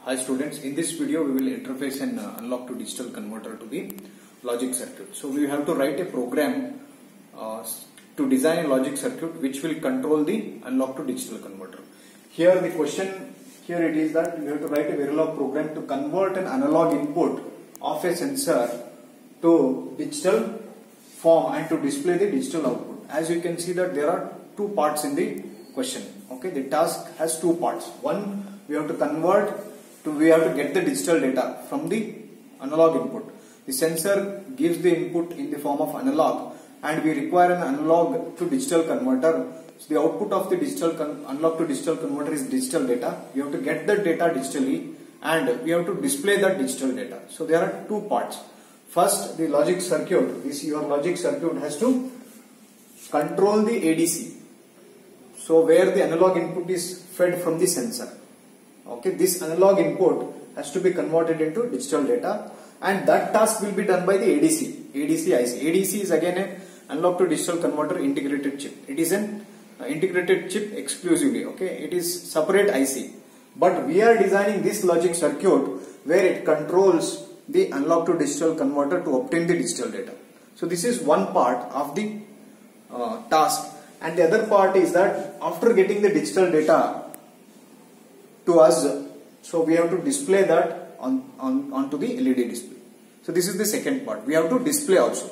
Hi students, in this video we will interface an analog to digital converter to the logic circuit. So we have to write a program to design a logic circuit which will control the analog to digital converter. Here the question here it is that we have to write a Verilog program to convert an analog input of a sensor to digital form and to display the digital output. As you can see that there are two parts in the question. Okay, the task has two parts. One, we have to get the digital data from the analog input. The sensor gives the input in the form of analog and we require an analog to digital converter. So the output of the analog to digital converter is digital data. We have to get the data digitally and we have to display that digital data. So there are two parts. First, the logic circuit. Your logic circuit has to control the ADC. So where the analog input is fed from the sensor. Okay, this analog input has to be converted into digital data and that task will be done by the ADC IC. ADC is again an analog to digital converter integrated chip. It is an integrated chip exclusively. Okay, it is separate IC. But we are designing this logic circuit where it controls the analog to digital converter to obtain the digital data. So this is one part of the task. And the other part is that after getting the digital data to us, so we have to display that onto the LED display. So this is the second part. We have to display also.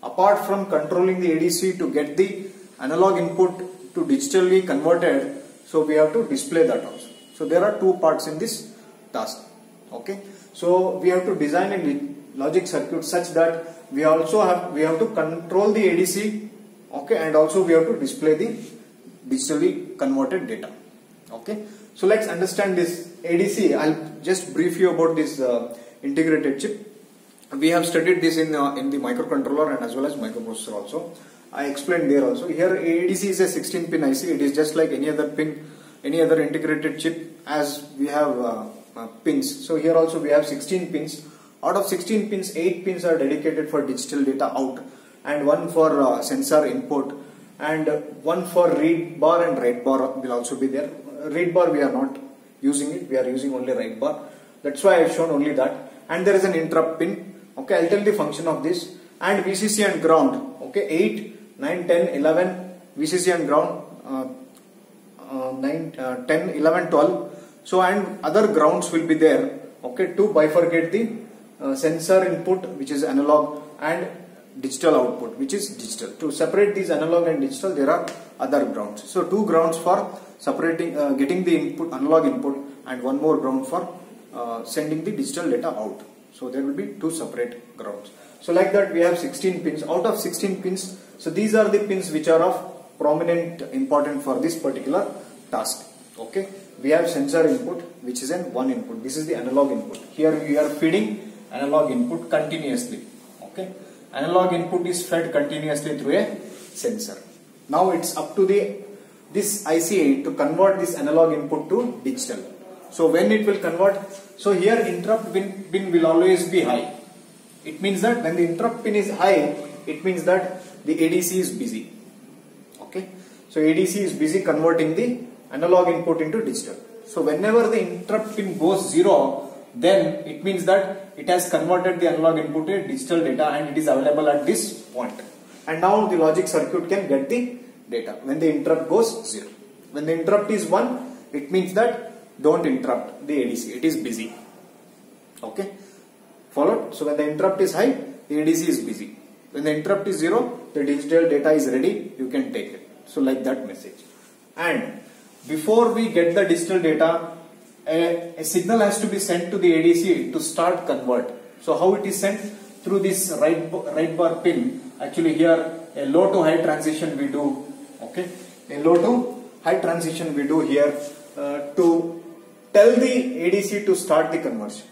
Apart from controlling the ADC to get the analog input to digitally converted, so we have to display that also. So there are two parts in this task. Okay. So we have to design a logic circuit such that we have to control the ADC. Okay, and also we have to display the digitally converted data. Okay, so let's understand this ADC. I'll just brief you about this integrated chip. We have studied this in the microcontroller and as well as microprocessor also. I explained there also. Here ADC is a 16-pin IC. It is just like any other pin, any other integrated chip as we have pins. So here also we have 16 pins. Out of 16 pins, 8 pins are dedicated for digital data out, and one for sensor input, and one for read bar and write bar will also be there. Read bar we are not using it, we are using only write bar. That's why I have shown only that. And there is an interrupt pin. Okay, I'll tell the function of this. And VCC and ground. Okay, 8, 9, 10, 11, VCC and ground, 10, 11, 12. So, and other grounds will be there. Okay, to bifurcate the sensor input, which is analog, and digital output, which is digital. To separate these analog and digital, there are other grounds. So two grounds for separating, getting the input, analog input, and one more ground for sending the digital data out. So there will be two separate grounds. So like that we have 16 pins. Out of 16 pins, so these are the pins which are of prominent important for this particular task. Okay, we have sensor input, which is an one input. This is the analog input. Here we are feeding analog input continuously. Okay. Analog input is fed continuously through a sensor. Now it's up to this IC to convert this analog input to digital. So when it will convert, so here interrupt pin will always be high. It means that when the interrupt pin is high, it means that the ADC is busy. Okay. So ADC is busy converting the analog input into digital. So whenever the interrupt pin goes 0, then it means that it has converted the analog input to digital data and it is available at this point. And now the logic circuit can get the data when the interrupt goes 0. When the interrupt is 1, it means that don't interrupt the ADC, it is busy. Okay, followed? So when the interrupt is high, the ADC is busy. When the interrupt is 0, the digital data is ready, you can take it. So like that message. And before we get the digital data, a signal has to be sent to the ADC to start convert. So how it is sent? Through this write bar pin. Actually here a low to high transition we do. Okay, a low to high transition we do here to tell the ADC to start the conversion.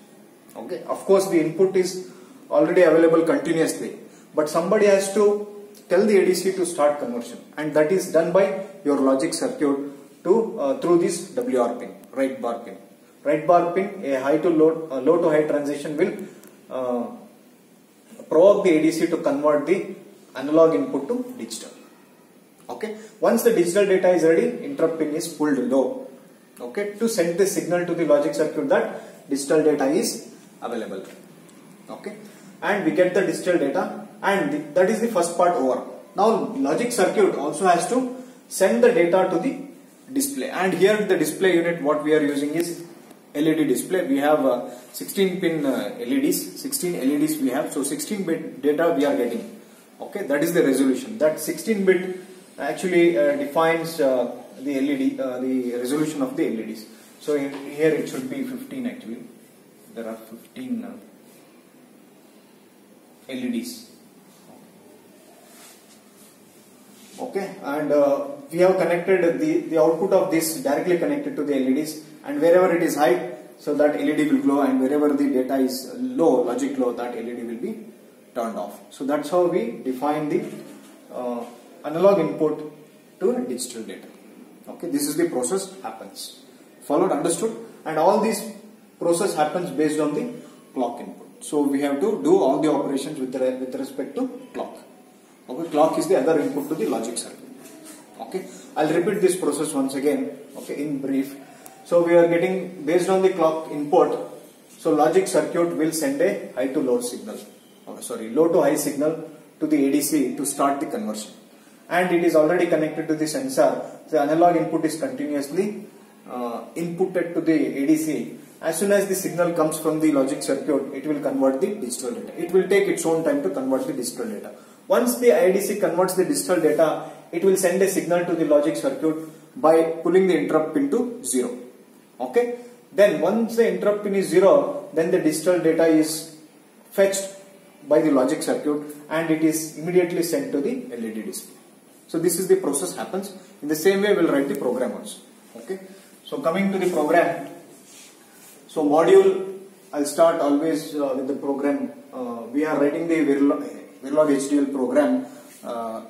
Okay, of course the input is already available continuously, but somebody has to tell the ADC to start conversion, and that is done by your logic circuit through this WR pin, write bar pin. Write bar pin, a low to high transition will provoke the ADC to convert the analog input to digital. Okay. Once the digital data is ready, interrupt pin is pulled low. okay, to send the signal to the logic circuit that digital data is available, okay, and we get the digital data, and that is the first part over. Now logic circuit also has to send the data to the display, and here the display unit what we are using is LED display. We have 16 pin LEDs, 16 LEDs we have, so 16 bit data we are getting, okay, that is the resolution. That 16 bit actually defines the LED, the resolution of the LEDs. So here it should be 15 actually. There are 15 LEDs. Okay, and we have connected the output of this directly connected to the LEDs, and wherever it is high, so that LED will glow, and wherever the data is low, logic low, that LED will be turned off. So that's how we define the analog input to digital data. Okay, this is the process happens. Followed, understood? And all this process happens based on the clock input. So we have to do all the operations with respect to clock. Okay, clock is the other input to the logic circuit. Okay, I'll repeat this process once again. Okay, in brief. So we are getting based on the clock input. So logic circuit will send a high to low signal. Low to high signal to the ADC to start the conversion. And it is already connected to the sensor. The analog input is continuously inputted to the ADC. As soon as the signal comes from the logic circuit, it will convert the digital data. It will take its own time to convert the digital data. Once the ADC converts the digital data, it will send a signal to the logic circuit by pulling the interrupt pin to 0. Okay. Then once the interrupt pin is 0, then the digital data is fetched by the logic circuit and it is immediately sent to the LED display. So this is the process happens. In the same way we will write the program also. Okay. So coming to the program. So module, I'll start always with the program. We are writing the Verilog HDL program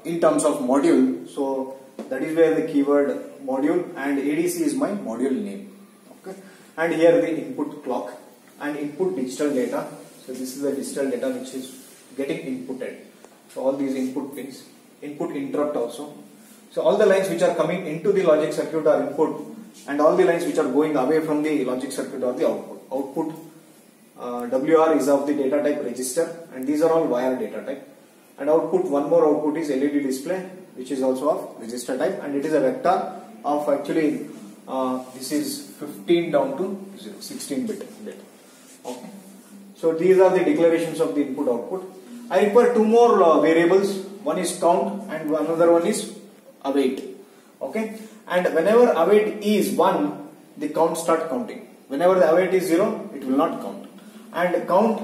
in terms of module. So that is where the keyword module, and ADC is my module name. Okay. And here the input clock and input digital data. So this is the digital data which is getting inputted. So all these input pins, input interrupt also. So all the lines which are coming into the logic circuit are input, and all the lines which are going away from the logic circuit are the output. Output WR is of the data type register, and these are all wire data type. And output, one more output is LED display, which is also of register type, and it is a vector of actually this is 15 down to 0, 16 bit data. Okay. So these are the declarations of the input output. I require two more variables. One is count and another one is await. Okay. And whenever await is 1, the count start counting. Whenever the await is 0, it will not count. And count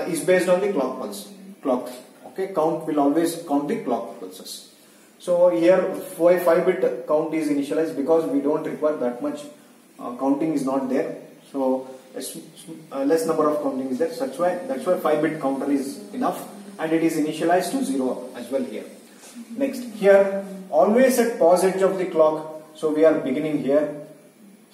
is based on the clock pulse. Clock. Okay. Count will always count the clock pulses. So here 5-bit count is initialized because we don't require that much counting is not there. So less number of counting is there. That's why 5-bit counter is enough, and it is initialized to 0 as well here. Next, here always at pause edge of the clock. So we are beginning here.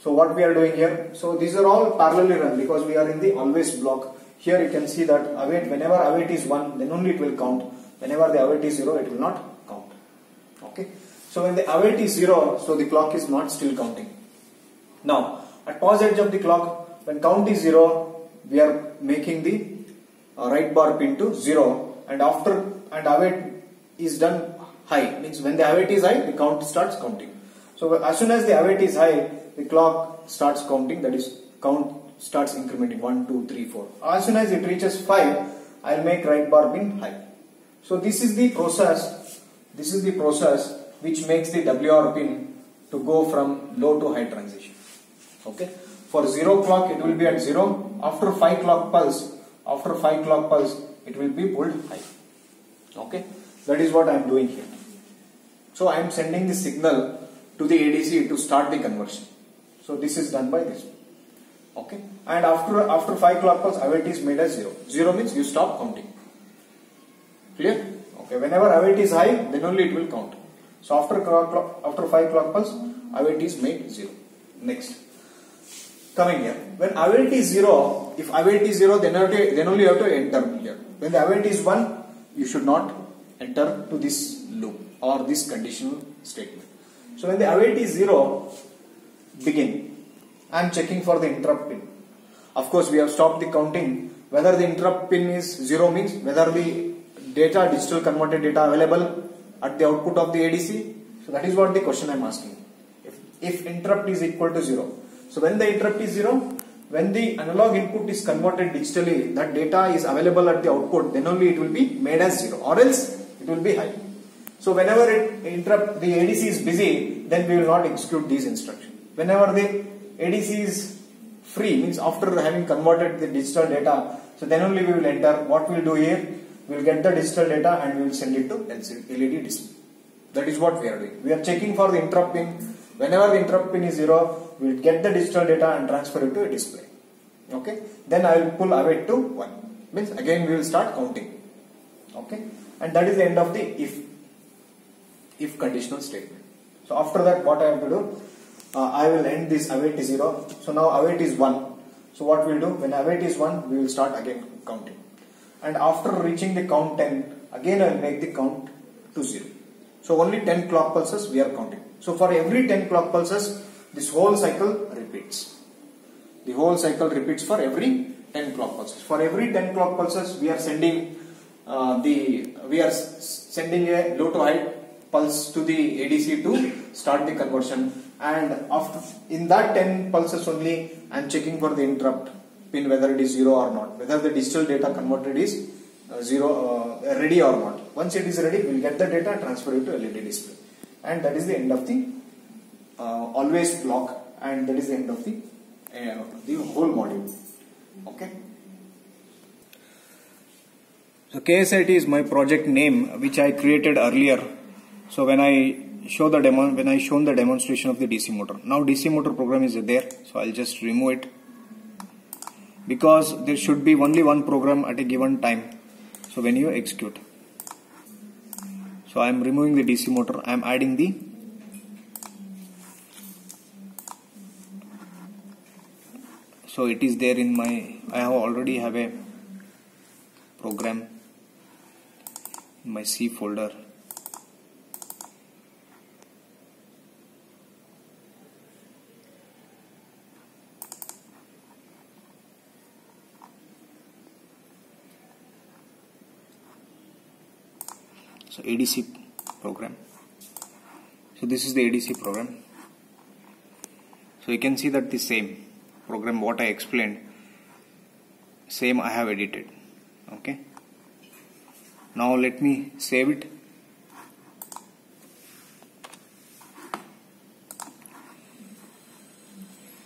So what we are doing here? So these are all parallelly run because we are in the always block. Here you can see that await, whenever await is 1, then only it will count. Whenever the await is 0, it will not count. Okay. So when the await is 0, so the clock is not still counting. Now at pause edge of the clock, when count is 0, we are making the right bar pin to 0, and after and await is done high, means when the await is high, the count starts counting. So as soon as the await is high, the clock starts counting, that is count starts incrementing 1, 2, 3, 4. As soon as it reaches 5, I will make right bar pin high. So this is the process which makes the WR pin to go from low to high transition. Okay. For 0 clock it will be at 0. After 5 clock pulse, it will be pulled high. Okay. That is what I am doing here. So I am sending the signal to the ADC to start the conversion. So this is done by this. Okay. And after 5 clock pulse, await is made as 0. 0 means you stop counting. Clear? Okay. Whenever await is high, then only it will count. So after 5 clock pulse, await is made 0. Next. Coming here. When await is 0, if await is 0, then only you have to enter here. When the await is 1, you should not enter to this loop or this conditional statement. So when the await is 0, begin. I am checking for the interrupt pin. Of course, we have stopped the counting. Whether the interrupt pin is 0 means whether the data, digital converted data available at the output of the ADC. So that is what the question I am asking. If interrupt is equal to 0. So when the interrupt is 0, when the analog input is converted digitally, that data is available at the output, then only it will be made as 0, or else it will be high. So whenever the ADC is busy, then we will not execute these instructions. Whenever the ADC is free, means after having converted the digital data, so then only we will enter. What we will do here, we will get the digital data and we will send it to LED display. That is what we are doing. We are checking for the interrupt pin. Whenever the interrupt pin is 0, we will get the digital data and transfer it to a display. Okay. Then I will pull await to 1. Means again we will start counting. Okay. And that is the end of the if conditional statement. So after that, what I have to do, I will end this await is 0. So now await is 1. So what we will do, when await is 1, we will start again counting. And after reaching the count 10, again I will make the count to 0. So only 10 clock pulses we are counting. So for every 10 clock pulses, this whole cycle repeats. The whole cycle repeats for every 10 clock pulses. For every 10 clock pulses, we are sending a low to high pulse to the ADC to start the conversion. And after in that 10 pulses only, I am checking for the interrupt pin whether it is 0 or not, whether the digital data converted is ready or not. Once it is ready, we will get the data and transfer it to LED display. And that is the end of the always block, and that is the end of the whole module. Okay. So KSIT is my project name which I created earlier. So when I show the shown the demonstration of the DC motor. Now DC motor program is there, so I'll just remove it because there should be only one program at a given time. So when you execute, so I am removing the DC motor. I am adding the so it is there in my I already have a program in my C folder. So ADC program. So this is the ADC program. So you can see that the same program what I explained, same I have edited. Okay. Now let me save it.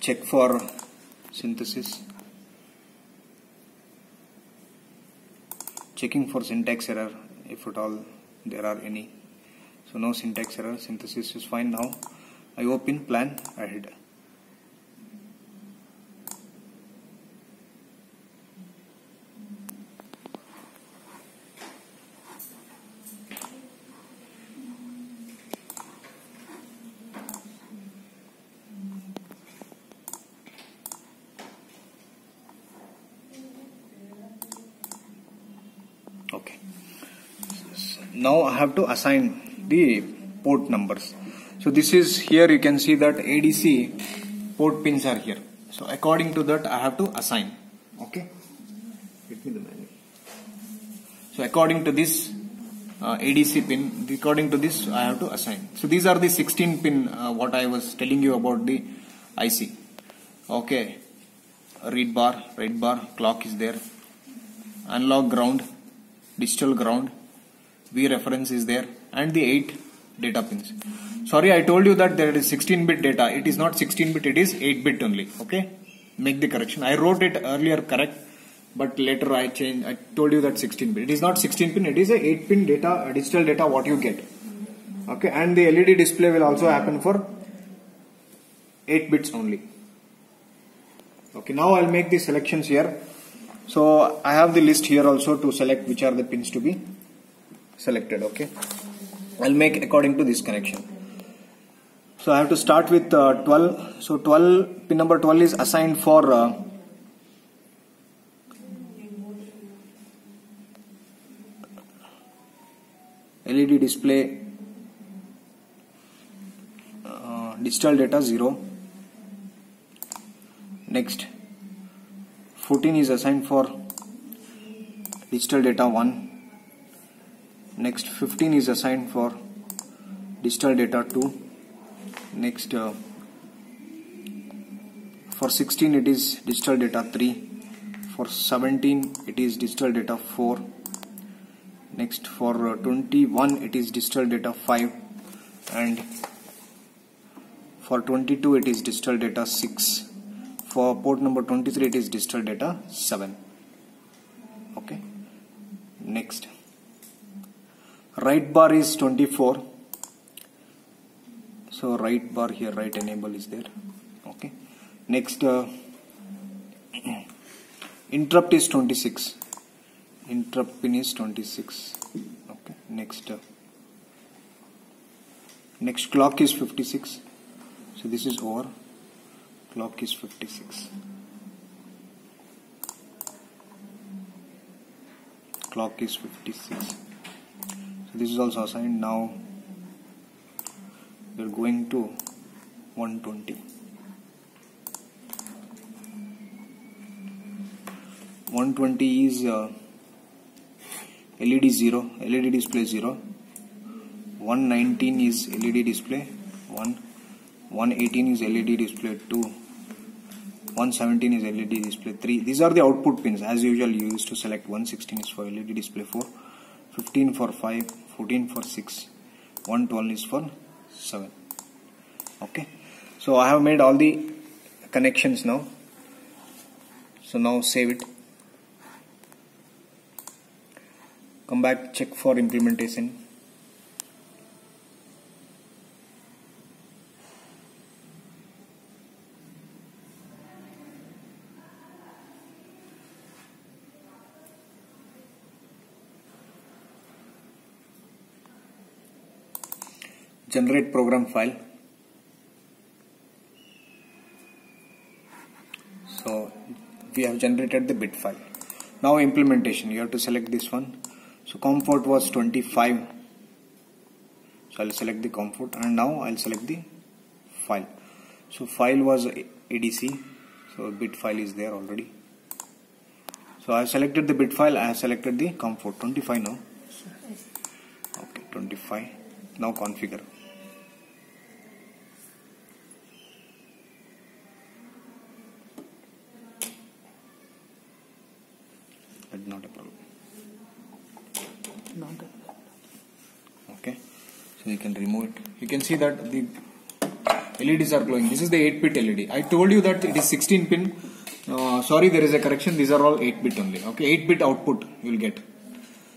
Check for synthesis. Checking for syntax error if at all there are any. So no syntax error, synthesis is fine. Now I open plan ahead. Okay. Now I have to assign the port numbers. So this is here you can see that ADC port pins are here. So according to that I have to assign. Okay. Get me the manual. So according to this ADC pin, according to this I have to assign. So these are the 16 pin what I was telling you about the IC. Okay. Read bar, write bar, clock is there. Analog ground, digital ground, V reference is there, and the 8 data pins. Sorry, I told you that there is 16-bit data. It is not 16-bit, it is 8-bit only. Okay, make the correction. I wrote it earlier correct, but later I changed. I told you that 16-bit. It is not 16-pin. It is a 8-pin data, digital data what you get. Okay, and the LED display will also happen for 8 bits only. Okay, now I'll make the selections here. So I have the list here also to select which are the pins to be selected. Okay, I'll make according to this connection. So I have to start with 12. So pin number 12 is assigned for LED display digital data 0. Next 14 is assigned for digital data 1. Next 15 is assigned for digital data 2. Next for 16 it is digital data 3. For 17 it is digital data 4. Next for 21 it is digital data 5, and for 22 it is digital data 6. For port number 23 it is digital data 7. Okay. Next, write bar is 24. So write bar here, write enable is there. Okay. Next, interrupt is 26. Interrupt pin is 26. Okay. Next clock is 56. So this is over. Clock is 56. Clock is 56. So this is also assigned. Now we are going to 120. 120 is LED 0, LED display 0. 119 is LED display 1. 118 is LED display 2. 117 is LED display 3. These are the output pins. As usual, you used to select 116 is for LED display 4, 15 for 5, 14 for 6, 112 is for 7. Okay. So I have made all the connections now. So now save it. Come back, check for implementation. Generate program file. So we have generated the bit file. Now implementation, you have to select this one. So comfort was 25. So I'll select the comfort, and now I'll select the file. So file was ADC. So bit file is there already. So I have selected the bit file. I have selected the comfort 25 now. Okay, 25. Now configure. That's not a problem. Okay, so you can remove it. You can see that the LEDs are glowing. This is the 8-bit LED. I told you that it is 16 pin. Sorry, there is a correction. These are all 8-bit only. Okay, 8-bit output you will get.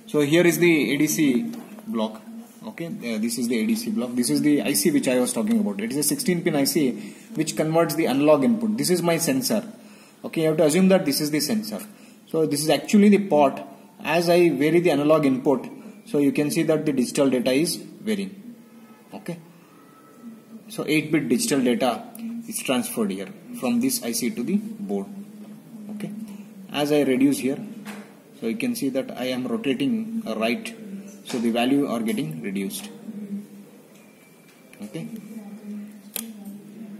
So here is the ADC block. Okay, this is the ADC block. This is the IC which I was talking about. It is a 16-pin IC which converts the analog input. This is my sensor. Okay, you have to assume that this is the sensor. So this is actually the port. As I vary the analog input, so you can see that the digital data is varying. Okay. So 8-bit digital data is transferred here from this IC to the board. Okay. As I reduce here, so you can see that I am rotating right, so the value are getting reduced. Okay.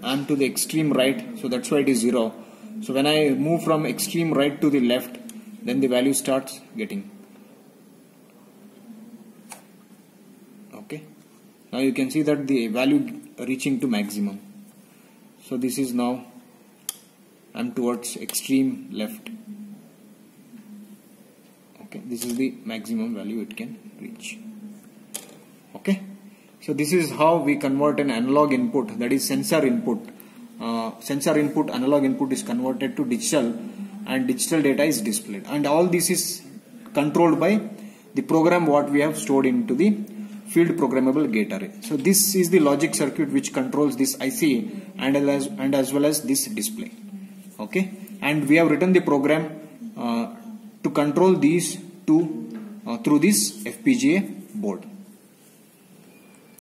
I am to the extreme right, so that's why it is 0. So when I move from extreme right to the left, then the value starts getting. Okay. Now you can see that the value reaching to maximum. So this is now I am towards extreme left. Okay. This is the maximum value it can reach. Okay. So this is how we convert an analog input, that is sensor input. Sensor input, analog input is converted to digital, and digital data is displayed, and all this is controlled by the program what we have stored into the field programmable gate array. So this is the logic circuit which controls this IC and as well as this display. Okay, and we have written the program to control these two through this FPGA board.